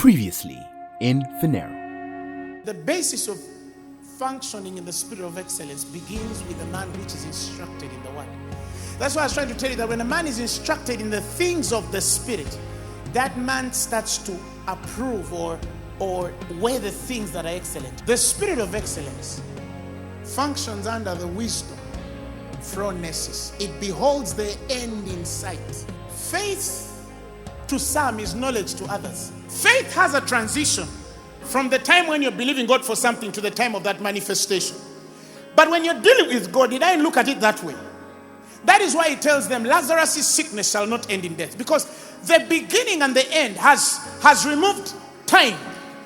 Previously in Phaneroo. The basis of functioning in the spirit of excellence begins with a man which is instructed in the word. That's why I was trying to tell you that when a man is instructed in the things of the spirit, that man starts to approve or weigh the things that are excellent. The spirit of excellence functions under the wisdom phronesis. It beholds the end in sight. Faith to some is knowledge to others. Faith has a transition from the time when you're believing God for something to the time of that manifestation. But when you're dealing with God, he doesn't look at it that way. That is why he tells them Lazarus' sickness shall not end in death. Because the beginning and the end has removed time,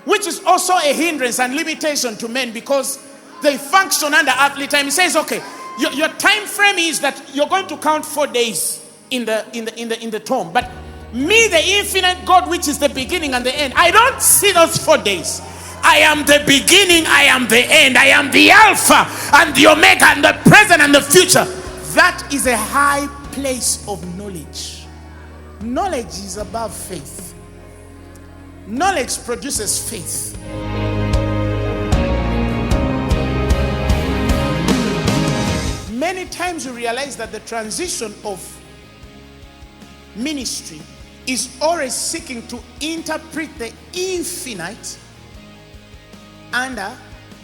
which is also a hindrance and limitation to men because they function under earthly time. He says, okay, your time frame is that you're going to count 4 days in the tomb. But me, the infinite God, which is the beginning and the end, I don't see those 4 days. I am the beginning, I am the end, I am the Alpha and the Omega and the present and the future. That is a high place of knowledge. Knowledge is above faith. Knowledge produces faith. Many times we realize that the transition of ministry is always seeking to interpret the infinite under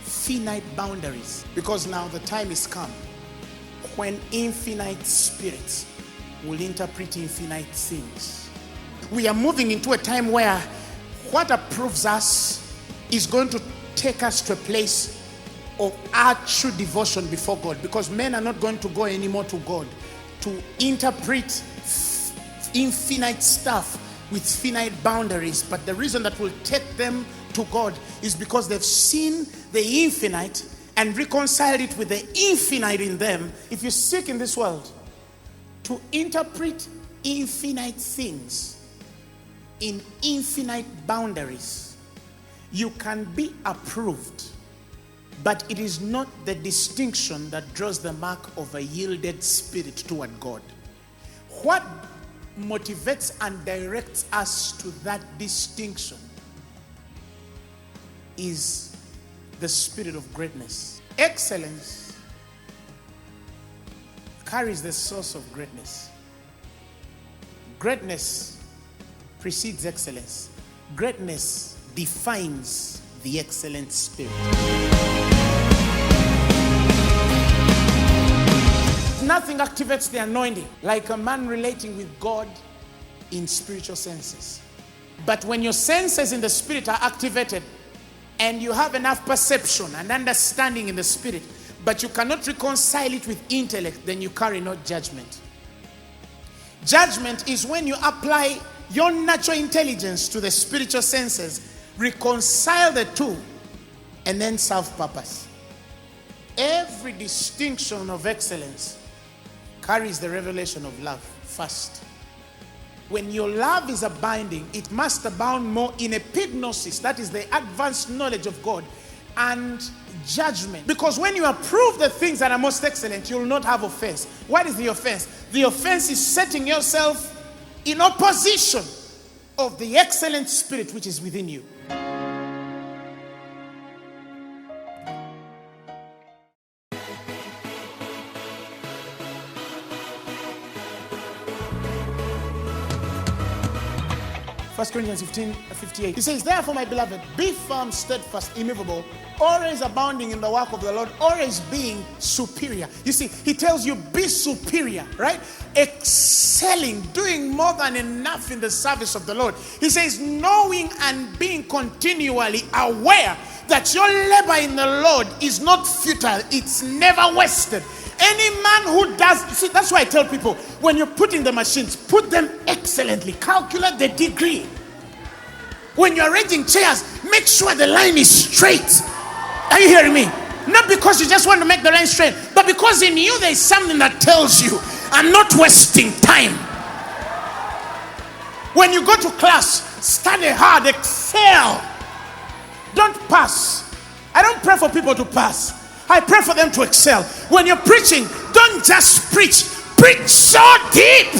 finite boundaries. Because now the time is come when infinite spirits will interpret infinite things. We are moving into a time where what approves us is going to take us to a place of our true devotion before God, because men are not going to go anymore to God to interpret infinite stuff with finite boundaries. But the reason that will take them to God is because they've seen the infinite and reconciled it with the infinite in them. If you seek in this world to interpret infinite things in infinite boundaries, you can be approved, but it is not the distinction that draws the mark of a yielded spirit toward God. What motivates and directs us to that distinction is the spirit of greatness. Excellence carries the source of greatness. Greatness precedes excellence. Greatness defines the excellent spirit. Nothing activates the anointing like a man relating with God in spiritual senses. But when your senses in the spirit are activated and you have enough perception and understanding in the spirit, but you cannot reconcile it with intellect, then you carry no judgment. Judgment is when you apply your natural intelligence to the spiritual senses, reconcile the two, and then serve purpose. Every distinction of excellence carries the revelation of love first. When your love is abounding, it must abound more in epignosis, that is the advanced knowledge of God, and judgment. Because when you approve the things that are most excellent, you will not have offense. What is the offense? The offense is setting yourself in opposition of the excellent spirit which is within you. First Corinthians 15:58. He says, therefore, my beloved, be firm, steadfast, immovable, always abounding in the work of the Lord, always being superior. You see, he tells you, be superior, right? Excelling, doing more than enough in the service of the Lord. He says, knowing and being continually aware that your labor in the Lord is not futile, it's never wasted. Any man who does, see, that's why I tell people, when you're putting the machines, put them excellently. Calculate the degree. When you're arranging chairs, make sure the line is straight. Are you hearing me? Not because you just want to make the line straight, but because in you there is something that tells you, I'm not wasting time. When you go to class, study hard, excel. Don't pass. I don't pray for people to pass. I pray for them to excel. When you're preaching, don't just preach. Preach so deep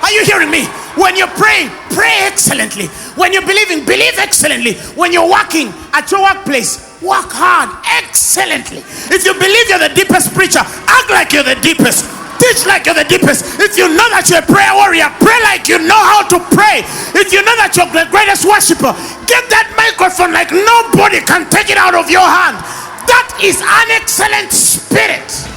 Are you hearing me? When you pray, pray excellently. When you're believing, believe excellently. When you're working at your workplace, work hard excellently. If you believe you're the deepest preacher, act like you're the deepest. Teach like you're the deepest. If you know that you're a prayer warrior, pray like you know how to pray. If you know that you're the greatest worshiper, get that microphone like nobody can take it out of your hand. That is an excellent spirit.